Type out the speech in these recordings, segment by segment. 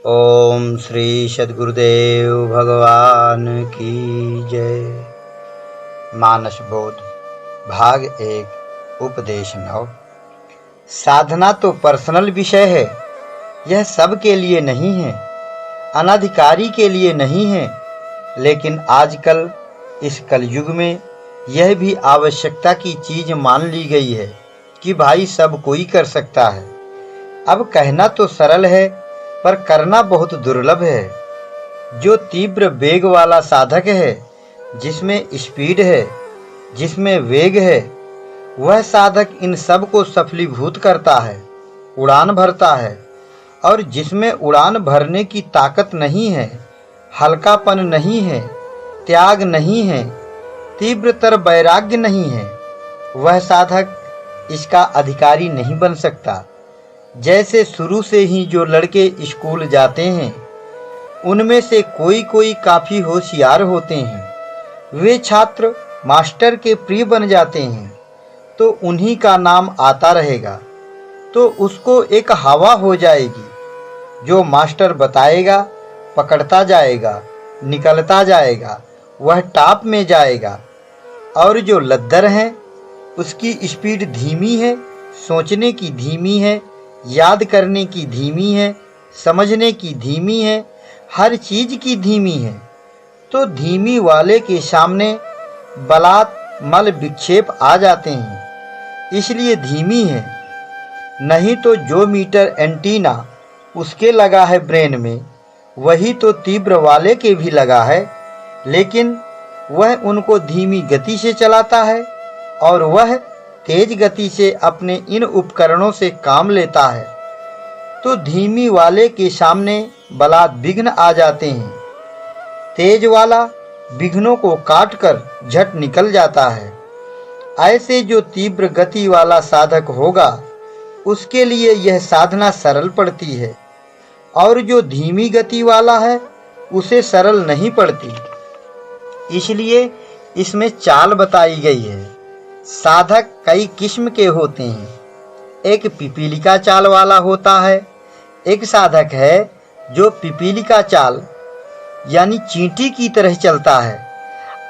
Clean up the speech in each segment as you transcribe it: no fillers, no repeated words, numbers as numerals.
ओम श्री सद्गुरुदेव भगवान की जय। मानस बोध भाग 1 उपदेश 9। साधना तो पर्सनल विषय है, यह सब के लिए नहीं है, अनाधिकारी के लिए नहीं है। लेकिन आजकल इस कलयुग में यह भी आवश्यकता की चीज मान ली गई है कि भाई सब कोई कर सकता है। अब कहना तो सरल है पर करना बहुत दुर्लभ है। जो तीव्र वेग वाला साधक है, जिसमें स्पीड है, जिसमें वेग है, वह साधक इन सब को सफलीभूत करता है, उड़ान भरता है। और जिसमें उड़ान भरने की ताकत नहीं है, हल्कापन नहीं है, त्याग नहीं है, तीव्रतर वैराग्य नहीं है, वह साधक इसका अधिकारी नहीं बन सकता। जैसे शुरू से ही जो लड़के स्कूल जाते हैं, उनमें से कोई कोई काफ़ी होशियार होते हैं, वे छात्र मास्टर के प्रिय बन जाते हैं, तो उन्हीं का नाम आता रहेगा, तो उसको एक हवा हो जाएगी। जो मास्टर बताएगा पकड़ता जाएगा, निकलता जाएगा, वह टॉप में जाएगा। और जो लद्दर हैं, उसकी स्पीड धीमी है, सोचने की धीमी है, याद करने की धीमी है, समझने की धीमी है, हर चीज की धीमी है। तो धीमी वाले के सामने बलात् मल विक्षेप आ जाते हैं, इसलिए धीमी है। नहीं तो जो मीटर एंटीना उसके लगा है ब्रेन में, वही तो तीव्र वाले के भी लगा है, लेकिन वह उनको धीमी गति से चलाता है और वह तेज गति से अपने इन उपकरणों से काम लेता है। तो धीमी वाले के सामने बलात् विघ्न आ जाते हैं, तेज वाला विघ्नों को काट कर झट निकल जाता है। ऐसे जो तीव्र गति वाला साधक होगा, उसके लिए यह साधना सरल पड़ती है, और जो धीमी गति वाला है उसे सरल नहीं पड़ती। इसलिए इसमें चाल बताई गई है। साधक कई किस्म के होते हैं। एक पिपीलिका चाल वाला होता है। एक साधक है जो पिपीलिका चाल यानी चींटी की तरह चलता है।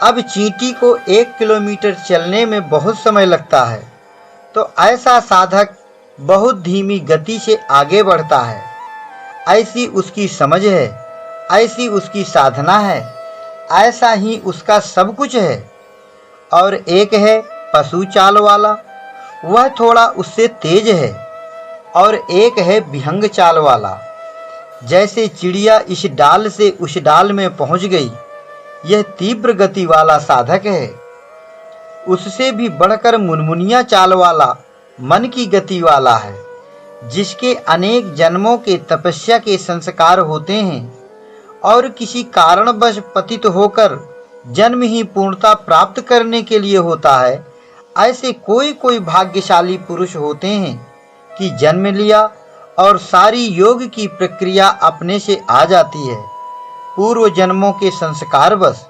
अब चींटी को 1 किलोमीटर चलने में बहुत समय लगता है, तो ऐसा साधक बहुत धीमी गति से आगे बढ़ता है। ऐसी उसकी समझ है, ऐसी उसकी साधना है, ऐसा ही उसका सब कुछ है। और एक है पशु चाल वाला, वह थोड़ा उससे तेज है। और एक है विहंग चाल वाला, जैसे चिड़िया इस डाल से उस डाल में पहुंच गई, यह तीव्र गति वाला साधक है। उससे भी बढ़कर मुनमुनिया चाल वाला मन की गति वाला है, जिसके अनेक जन्मों के तपस्या के संस्कार होते हैं और किसी कारणवश पतित होकर जन्म ही पूर्णता प्राप्त करने के लिए होता है। ऐसे कोई कोई भाग्यशाली पुरुष होते हैं कि जन्म लिया और सारी योग की प्रक्रिया अपने से आ जाती है। पूर्व जन्मों के संस्कार बस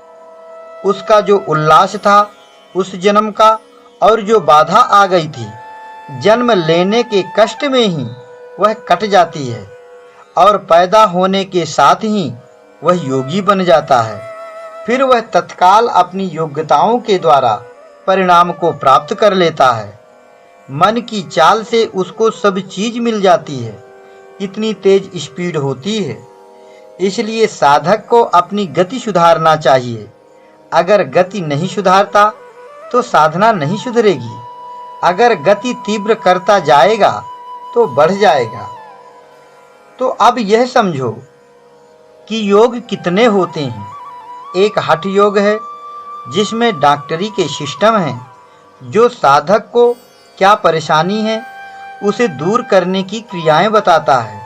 उसका जो उल्लास था उस जन्म का, और जो बाधा आ गई थी जन्म लेने के कष्ट में ही, वह कट जाती है और पैदा होने के साथ ही वह योगी बन जाता है। फिर वह तत्काल अपनी योग्यताओं के द्वारा परिणाम को प्राप्त कर लेता है। मन की चाल से उसको सब चीज मिल जाती है, इतनी तेज स्पीड होती है। इसलिए साधक को अपनी गति सुधारना चाहिए। अगर गति नहीं सुधारता तो साधना नहीं सुधरेगी। अगर गति तीव्र करता जाएगा तो बढ़ जाएगा। तो अब यह समझो कि योग कितने होते हैं। एक हठ योग है, जिसमें डॉक्टरी के सिस्टम हैं, जो साधक को क्या परेशानी है उसे दूर करने की क्रियाएं बताता है।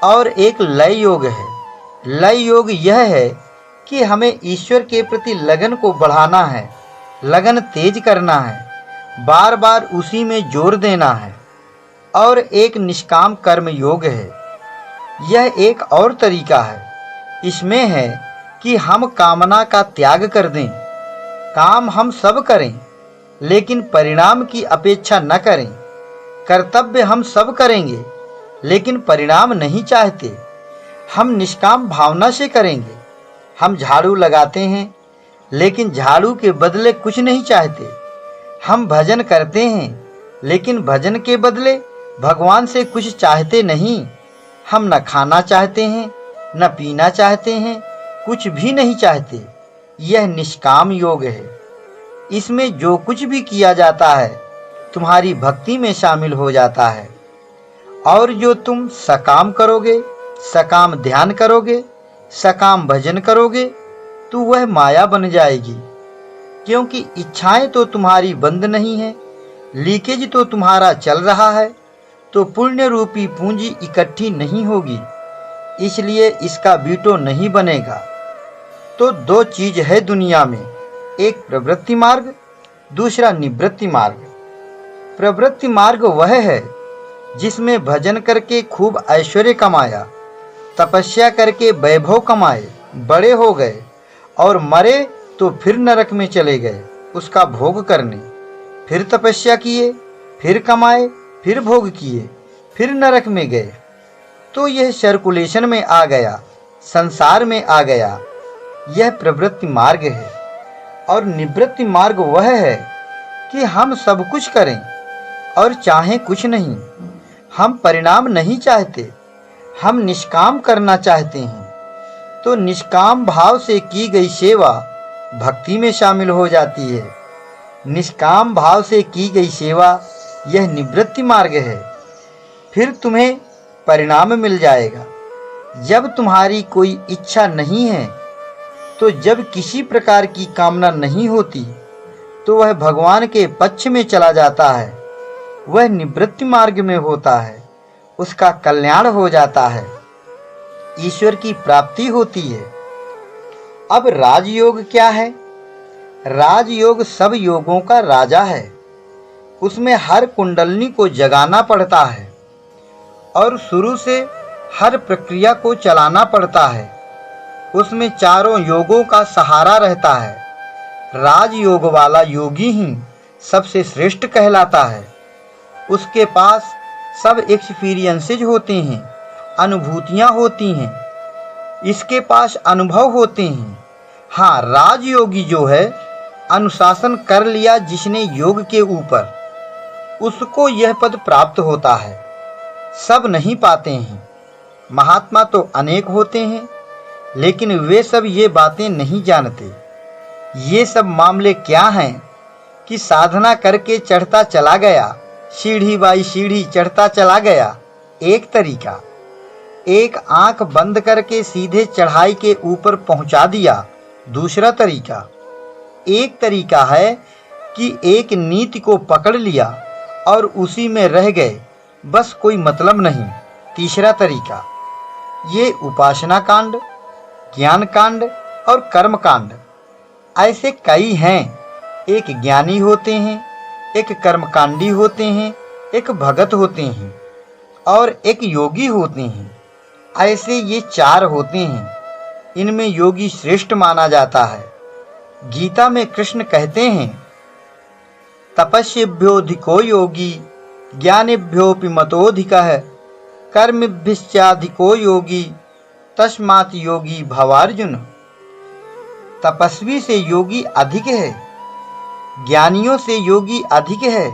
और एक लय योग है। लय योग यह है कि हमें ईश्वर के प्रति लगन को बढ़ाना है, लगन तेज करना है, बार बार उसी में जोर देना है। और एक निष्काम कर्म योग है। यह एक और तरीका है। इसमें है कि हम कामना का त्याग कर दें। काम हम सब करें, लेकिन परिणाम की अपेक्षा न करें। कर्तव्य हम सब करेंगे, लेकिन परिणाम नहीं चाहते। हम निष्काम भावना से करेंगे। हम झाड़ू लगाते हैं लेकिन झाड़ू के बदले कुछ नहीं चाहते। हम भजन करते हैं लेकिन भजन के बदले भगवान से कुछ चाहते नहीं। हम न खाना चाहते हैं न पीना चाहते हैं, कुछ भी नहीं चाहते। यह निष्काम योग है। इसमें जो कुछ भी किया जाता है तुम्हारी भक्ति में शामिल हो जाता है। और जो तुम सकाम करोगे, सकाम ध्यान करोगे, सकाम भजन करोगे तो वह माया बन जाएगी। क्योंकि इच्छाएं तो तुम्हारी बंद नहीं है, लीकेज तो तुम्हारा चल रहा है, तो पुण्य रूपी पूंजी इकट्ठी नहीं होगी, इसलिए इसका बीटो नहीं बनेगा। तो दो चीज है दुनिया में, एक प्रवृत्ति मार्ग, दूसरा निवृत्ति मार्ग। प्रवृत्ति मार्ग वह है जिसमें भजन करके खूब ऐश्वर्य कमाया, तपस्या करके वैभव कमाए, बड़े हो गए और मरे तो फिर नरक में चले गए उसका भोग करने। फिर तपस्या किए, फिर कमाए, फिर भोग किए, फिर नरक में गए। तो यह सर्कुलेशन में आ गया, संसार में आ गया। यह प्रवृत्ति मार्ग है। और निवृत्ति मार्ग वह है कि हम सब कुछ करें और चाहें कुछ नहीं। हम परिणाम नहीं चाहते, हम निष्काम करना चाहते हैं। तो निष्काम भाव से की गई सेवा भक्ति में शामिल हो जाती है। निष्काम भाव से की गई सेवा यह निवृत्ति मार्ग है। फिर तुम्हें परिणाम मिल जाएगा। जब तुम्हारी कोई इच्छा नहीं है, तो जब किसी प्रकार की कामना नहीं होती, तो वह भगवान के पक्ष में चला जाता है। वह निवृत्ति मार्ग में होता है, उसका कल्याण हो जाता है, ईश्वर की प्राप्ति होती है। अब राजयोग क्या है? राजयोग सब योगों का राजा है। उसमें हर कुंडलनी को जगाना पड़ता है और शुरू से हर प्रक्रिया को चलाना पड़ता है। उसमें चारों योगों का सहारा रहता है। राजयोग वाला योगी ही सबसे श्रेष्ठ कहलाता है। उसके पास सब एक्सपीरियंसेज होते हैं, अनुभूतियां होती हैं, इसके पास अनुभव होते हैं। हाँ, राजयोगी जो है, अनुशासन कर लिया जिसने योग के ऊपर, उसको यह पद प्राप्त होता है। सब नहीं पाते हैं। महात्मा तो अनेक होते हैं, लेकिन वे सब ये बातें नहीं जानते। ये सब मामले क्या हैं कि साधना करके चढ़ता चला गया, सीढ़ी बाई सीढ़ी चढ़ता चला गया, एक तरीका। एक आंख बंद करके सीधे चढ़ाई के ऊपर पहुंचा दिया, दूसरा तरीका। एक तरीका है कि एक नीति को पकड़ लिया और उसी में रह गए, बस कोई मतलब नहीं, तीसरा तरीका। ये उपासना कांड, ज्ञान कांड और कर्म कांड ऐसे कई हैं। एक ज्ञानी होते हैं, एक कर्मकांडी होते हैं, एक भगत होते हैं और एक योगी होते हैं। ऐसे ये चार होते हैं। इनमें योगी श्रेष्ठ माना जाता है। गीता में कृष्ण कहते हैं, तपस्येभ्योऽधिको योगी ज्ञानेभ्योऽपि मतोऽधिकः कर्मभिश्चाधिको योगी तस्मात् योगी भवार्जुन। तपस्वी से योगी अधिक है, ज्ञानियों से योगी अधिक है,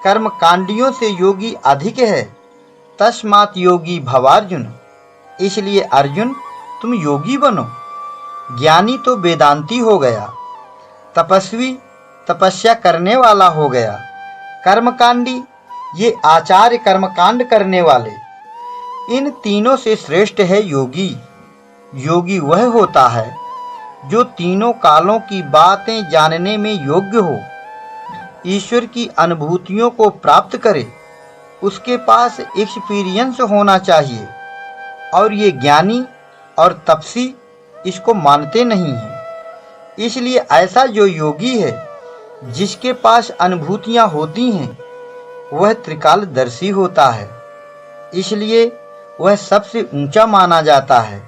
कर्मकांडियों से योगी अधिक है, तस्मात् योगी भवार्जुन। इसलिए अर्जुन, तुम योगी बनो। ज्ञानी तो वेदांती हो गया, तपस्वी तपस्या करने वाला हो गया, कर्मकांडी ये आचार्य कर्मकांड करने वाले। इन तीनों से श्रेष्ठ है योगी। योगी वह होता है जो तीनों कालों की बातें जानने में योग्य हो, ईश्वर की अनुभूतियों को प्राप्त करे, उसके पास एक्सपीरियंस होना चाहिए। और ये ज्ञानी और तपसी इसको मानते नहीं हैं। इसलिए ऐसा जो योगी है, जिसके पास अनुभूतियां होती हैं, वह त्रिकालदर्शी होता है। इसलिए वह सबसे ऊंचा माना जाता है।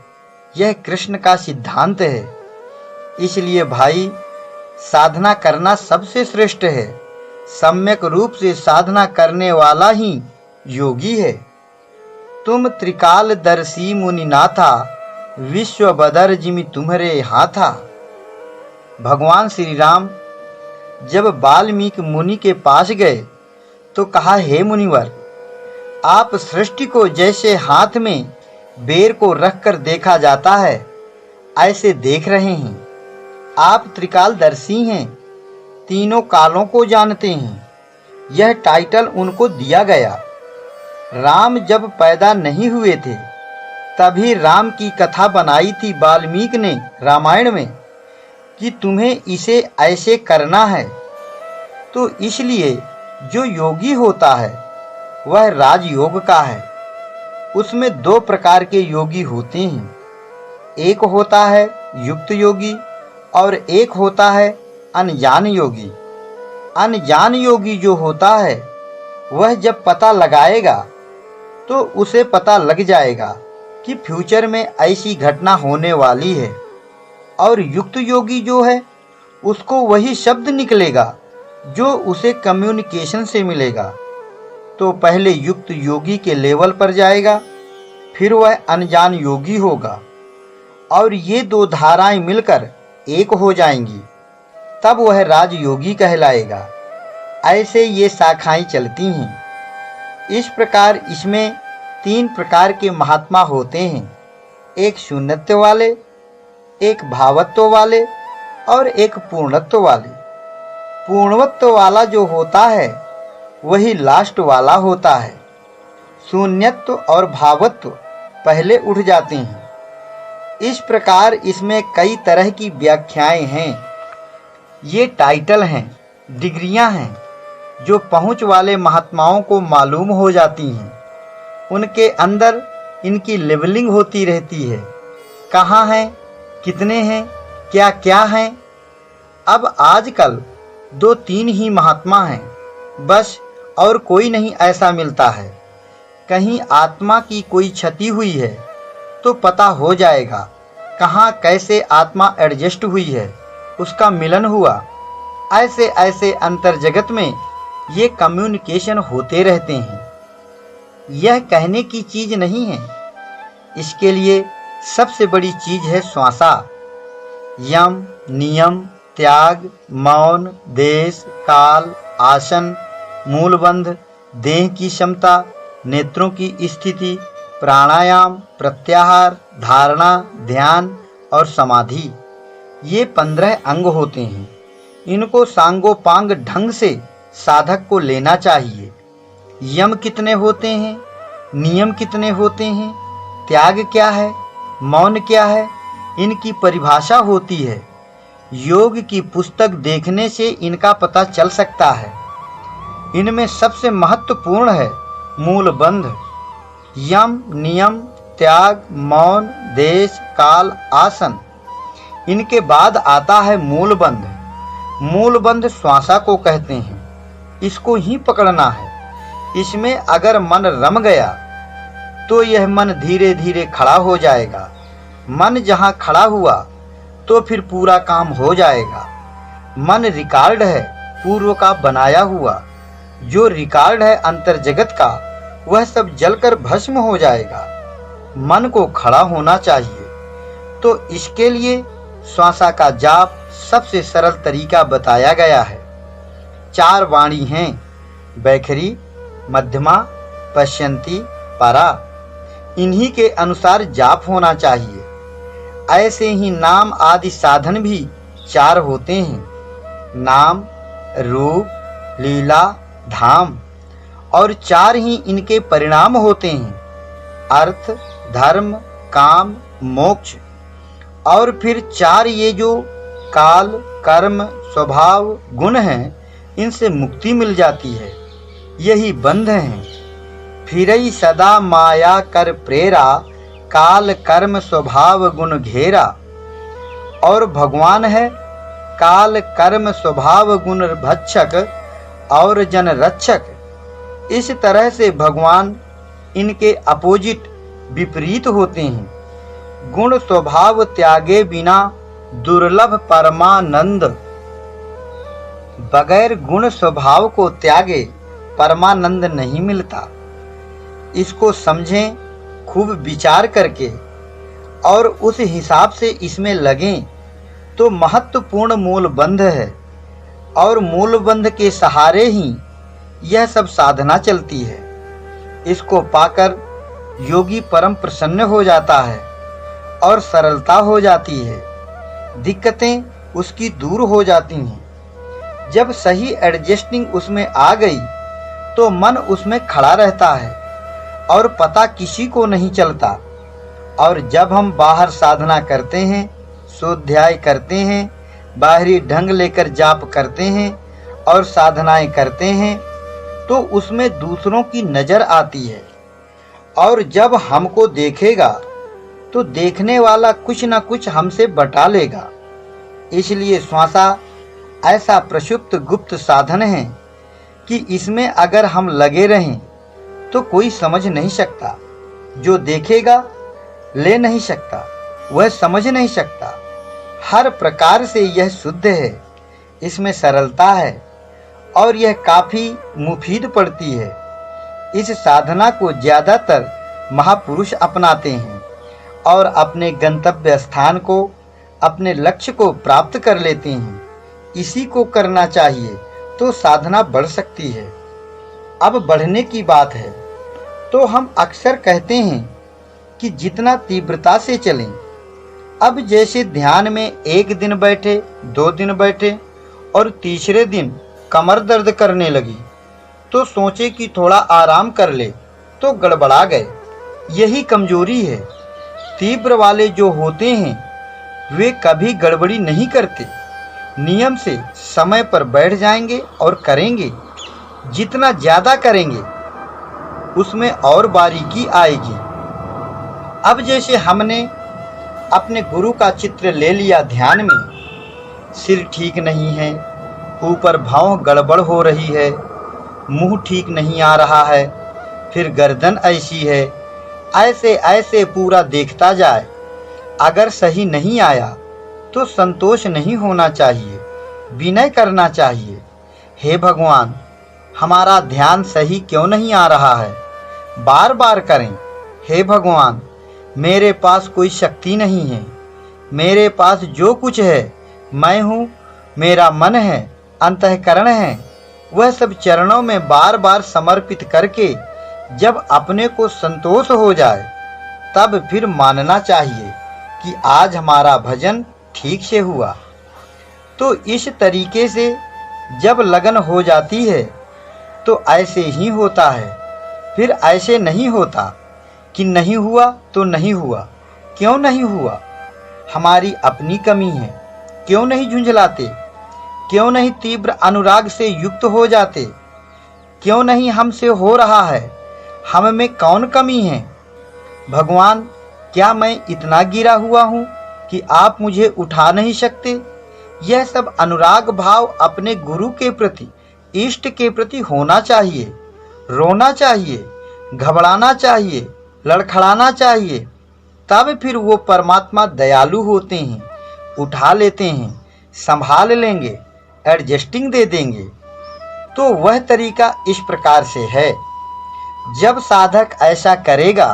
यह कृष्ण का सिद्धांत है। इसलिए भाई, साधना करना सबसे श्रेष्ठ है। सम्यक रूप से साधना करने वाला ही योगी है। तुम त्रिकालदर्शी मुनिनाथा, विश्व बदर जिमि तुम्हारे हाथा। भगवान श्री राम जब वाल्मीकि मुनि के पास गए तो कहा, हे मुनिवर, आप सृष्टि को जैसे हाथ में बेर को रखकर देखा जाता है ऐसे देख रहे हैं। आप त्रिकालदर्शी हैं, तीनों कालों को जानते हैं। यह टाइटल उनको दिया गया। राम जब पैदा नहीं हुए थे तभी राम की कथा बनाई थी वाल्मीकि ने रामायण में कि तुम्हें इसे ऐसे करना है। तो इसलिए जो योगी होता है वह राजयोग का है। उसमें दो प्रकार के योगी होते हैं, एक होता है युक्त योगी और एक होता है अनजान योगी। अनजान योगी जो होता है वह जब पता लगाएगा तो उसे पता लग जाएगा कि फ्यूचर में ऐसी घटना होने वाली है, और युक्त योगी जो है उसको वही शब्द निकलेगा जो उसे कम्युनिकेशन से मिलेगा। तो पहले युक्त योगी के लेवल पर जाएगा, फिर वह अनजान योगी होगा, और ये दो धाराएं मिलकर एक हो जाएंगी, तब वह राजयोगी कहलाएगा। ऐसे ये शाखाएं चलती हैं। इस प्रकार इसमें 3 प्रकार के महात्मा होते हैं, एक शून्यत्व वाले, एक भावत्व वाले और एक पूर्णत्व वाले। पूर्णत्व वाला जो होता है वही लास्ट वाला होता है। शून्यत्व और भावत्व पहले उठ जाते हैं। इस प्रकार इसमें कई तरह की व्याख्याएं हैं। ये टाइटल हैं, डिग्रियां हैं जो पहुंच वाले महात्माओं को मालूम हो जाती हैं। उनके अंदर इनकी लेवलिंग होती रहती है, कहाँ हैं, कितने हैं, क्या क्या हैं। अब आजकल 2-3 ही महात्मा हैं बस, और कोई नहीं ऐसा मिलता है। कहीं आत्मा की कोई क्षति हुई है तो पता हो जाएगा कहाँ कैसे आत्मा एडजस्ट हुई है, उसका मिलन हुआ। ऐसे ऐसे अंतर जगत में ये कम्युनिकेशन होते रहते हैं। यह कहने की चीज नहीं है। इसके लिए सबसे बड़ी चीज है श्वासा। यम, नियम, त्याग, मौन, देश, काल, आसन, मूलबंध, देह की क्षमता, नेत्रों की स्थिति, प्राणायाम, प्रत्याहार, धारणा, ध्यान और समाधि। ये 15 अंग होते हैं। इनको सांगोपांग ढंग से साधक को लेना चाहिए। यम कितने होते हैं, नियम कितने होते हैं, त्याग क्या है, मौन क्या है, इनकी परिभाषा होती है। योग की पुस्तक देखने से इनका पता चल सकता है। इनमें सबसे महत्वपूर्ण है मूलबंध। यम, नियम, त्याग, मौन, देश, काल, आसन। इनके बाद आता है मूलबंध। मूलबंध श्वासा को कहते हैं। इसको ही पकड़ना है। इसमें अगर मन रम गया तो यह मन धीरे धीरे खड़ा हो जाएगा। मन जहाँ खड़ा हुआ तो फिर पूरा काम हो जाएगा। मन रिकॉर्ड है पूर्व का बनाया हुआ। जो रिकॉर्ड है अंतर जगत का वह सब जलकर भस्म हो जाएगा। मन को खड़ा होना चाहिए। तो इसके लिए श्वासा का जाप सबसे सरल तरीका बताया गया है। 4 वाणी हैं, बैखरी, मध्यमा, पश्यंती, परा। इन्हीं के अनुसार जाप होना चाहिए। ऐसे ही नाम आदि साधन भी 4 होते हैं, नाम, रूप, लीला, धाम। और 4 ही इनके परिणाम होते हैं, अर्थ, धर्म, काम, मोक्ष। और फिर 4 ये जो काल, कर्म, स्वभाव, गुण हैं, इनसे मुक्ति मिल जाती है। यही बंध हैं। फिरई सदा माया कर प्रेरा, काल, कर्म, स्वभाव, गुण घेरा। और भगवान है काल, कर्म, स्वभाव, गुण भक्षक और जन रक्षक। इस तरह से भगवान इनके अपोजिट विपरीत होते हैं। गुण स्वभाव त्यागे बिना दुर्लभ परमानंद। बगैर गुण स्वभाव को त्यागे परमानंद नहीं मिलता। इसको समझें खूब विचार करके और उस हिसाब से इसमें लगें तो महत्वपूर्ण मूलबंध है, और मूलबंध के सहारे ही यह सब साधना चलती है। इसको पाकर योगी परम प्रसन्न हो जाता है और सरलता हो जाती है, दिक्कतें उसकी दूर हो जाती हैं। जब सही एडजस्टिंग उसमें आ गई तो मन उसमें खड़ा रहता है और पता किसी को नहीं चलता। और जब हम बाहर साधना करते हैं, स्वाध्याय करते हैं, बाहरी ढंग लेकर जाप करते हैं और साधनाएं करते हैं, तो उसमें दूसरों की नज़र आती है। और जब हमको देखेगा तो देखने वाला कुछ न कुछ हमसे बटा लेगा। इसलिए श्वासा ऐसा प्रक्षुप्त गुप्त साधन है कि इसमें अगर हम लगे रहें तो कोई समझ नहीं सकता। जो देखेगा ले नहीं सकता, वह समझ नहीं सकता। हर प्रकार से यह शुद्ध है, इसमें सरलता है और यह काफ़ी मुफीद पड़ती है। इस साधना को ज़्यादातर महापुरुष अपनाते हैं और अपने गंतव्य स्थान को, अपने लक्ष्य को प्राप्त कर लेते हैं। इसी को करना चाहिए तो साधना बढ़ सकती है। अब बढ़ने की बात है तो हम अक्सर कहते हैं कि जितना तीव्रता से चलें। अब जैसे ध्यान में एक दिन बैठे, 2 दिन बैठे और तीसरे दिन कमर दर्द करने लगी तो सोचे कि थोड़ा आराम कर ले, तो गड़बड़ा गए। यही कमजोरी है। तीव्र वाले जो होते हैं वे कभी गड़बड़ी नहीं करते, नियम से समय पर बैठ जाएंगे और करेंगे। जितना ज़्यादा करेंगे उसमें और बारीकी आएगी। अब जैसे हमने अपने गुरु का चित्र ले लिया ध्यान में, सिर ठीक नहीं है, ऊपर भौं गड़बड़ हो रही है, मुंह ठीक नहीं आ रहा है, फिर गर्दन ऐसी है, ऐसे ऐसे पूरा देखता जाए। अगर सही नहीं आया तो संतोष नहीं होना चाहिए, विनय करना चाहिए। हे भगवान, हमारा ध्यान सही क्यों नहीं आ रहा है? बार बार करें। हे भगवान, मेरे पास कोई शक्ति नहीं है, मेरे पास जो कुछ है मैं हूँ, मेरा मन है, अंतःकरण है, वह सब चरणों में बार बार समर्पित करके जब अपने को संतोष हो जाए तब फिर मानना चाहिए कि आज हमारा भजन ठीक से हुआ। तो इस तरीके से जब लगन हो जाती है तो ऐसे ही होता है, फिर ऐसे नहीं होता कि नहीं हुआ तो नहीं हुआ। क्यों नहीं हुआ? हमारी अपनी कमी है। क्यों नहीं झुंझलाते? क्यों नहीं तीव्र अनुराग से युक्त हो जाते? क्यों नहीं हमसे हो रहा है? हम में कौन कमी है? भगवान, क्या मैं इतना गिरा हुआ हूँ कि आप मुझे उठा नहीं सकते? यह सब अनुराग भाव अपने गुरु के प्रति, इष्ट के प्रति होना चाहिए। रोना चाहिए, घबराना चाहिए, लड़खड़ाना चाहिए, तब फिर वो परमात्मा दयालु होते हैं, उठा लेते हैं, संभाल लेंगे, एडजस्टिंग दे देंगे। तो वह तरीका इस प्रकार से है। जब साधक ऐसा करेगा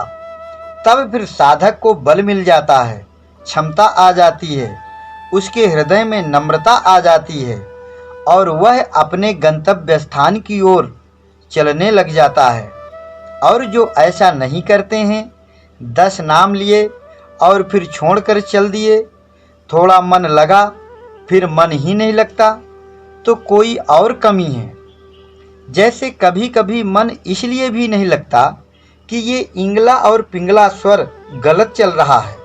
तब फिर साधक को बल मिल जाता है, क्षमता आ जाती है, उसके हृदय में नम्रता आ जाती है और वह अपने गंतव्य स्थान की ओर चलने लग जाता है। और जो ऐसा नहीं करते हैं, 10 नाम लिए और फिर छोड़कर चल दिए, थोड़ा मन लगा फिर मन ही नहीं लगता, तो कोई और कमी है। जैसे कभी कभी मन इसलिए भी नहीं लगता कि ये इंगला और पिंगला स्वर गलत चल रहा है,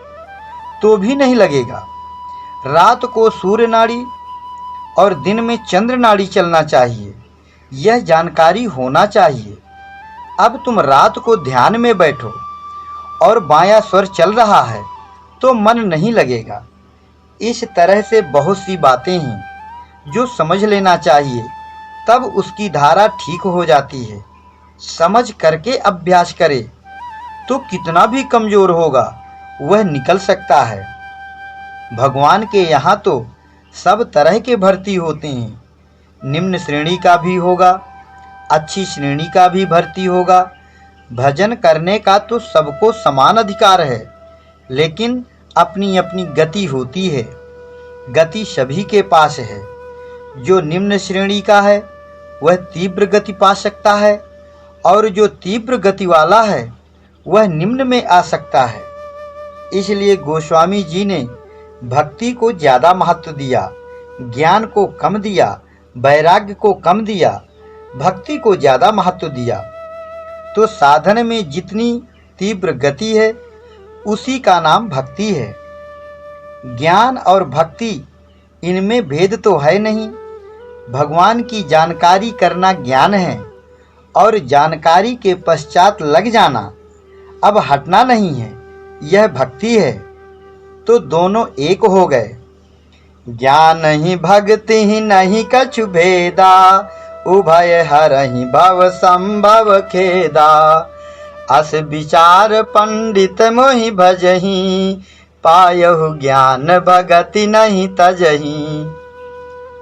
तो भी नहीं लगेगा। रात को सूर्य नाड़ी और दिन में चंद्र नाड़ी चलना चाहिए, यह जानकारी होना चाहिए। अब तुम रात को ध्यान में बैठो और बायां स्वर चल रहा है तो मन नहीं लगेगा। इस तरह से बहुत सी बातें हैं जो समझ लेना चाहिए, तब उसकी धारा ठीक हो जाती है। समझ करके अभ्यास करे तो कितना भी कमज़ोर होगा वह निकल सकता है। भगवान के यहाँ तो सब तरह के भर्ती होते हैं, निम्न श्रेणी का भी होगा, अच्छी श्रेणी का भी भर्ती होगा, भजन करने का तो सबको समान अधिकार है, लेकिन अपनी अपनी गति होती है। गति सभी के पास है। जो निम्न श्रेणी का है वह तीव्र गति पा सकता है, और जो तीव्र गति वाला है वह निम्न में आ सकता है। इसलिए गोस्वामी जी ने भक्ति को ज़्यादा महत्व दिया, ज्ञान को कम दिया, वैराग्य को कम दिया, भक्ति को ज़्यादा महत्व दिया। तो साधन में जितनी तीव्र गति है उसी का नाम भक्ति है। ज्ञान और भक्ति, इनमें भेद तो है नहीं। भगवान की जानकारी करना ज्ञान है, और जानकारी के पश्चात लग जाना, अब हटना नहीं है, यह भक्ति है। तो दोनों एक हो गए। ज्ञान ही भक्ति ही नहीं कछु भेदा, उभय हरहि भव संभव खेदा। अस विचार पंडित मोहि भजहि, पायहु ज्ञान भगति नहीं तजहि।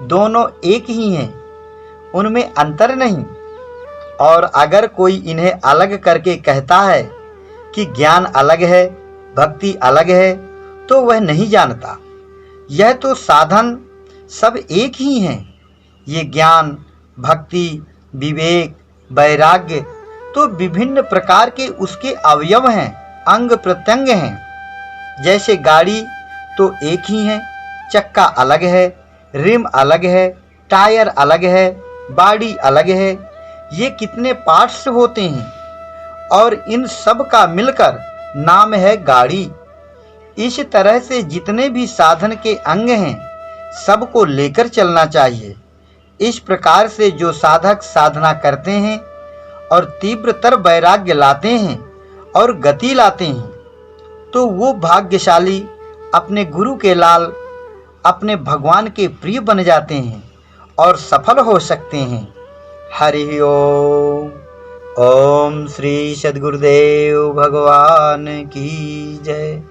दोनों एक ही हैं, उनमें अंतर नहीं। और अगर कोई इन्हें अलग करके कहता है कि ज्ञान अलग है, भक्ति अलग है, तो वह नहीं जानता। यह तो साधन सब एक ही हैं। ये ज्ञान, भक्ति, विवेक, वैराग्य तो विभिन्न प्रकार के उसके अवयव हैं, अंग प्रत्यंग हैं। जैसे गाड़ी तो एक ही है, चक्का अलग है, रिम अलग है, टायर अलग है, बॉडी अलग है। ये कितने पार्ट्स होते हैं, और इन सब का मिलकर नाम है गाड़ी। इस तरह से जितने भी साधन के अंग हैं, सबको लेकर चलना चाहिए। इस प्रकार से जो साधक साधना करते हैं और तीव्रतर वैराग्य लाते हैं और गति लाते हैं, तो वो भाग्यशाली अपने गुरु के लाल, अपने भगवान के प्रिय बन जाते हैं और सफल हो सकते हैं। हरि ओम। ओम श्री सद्गुरुदेव भगवान की जय।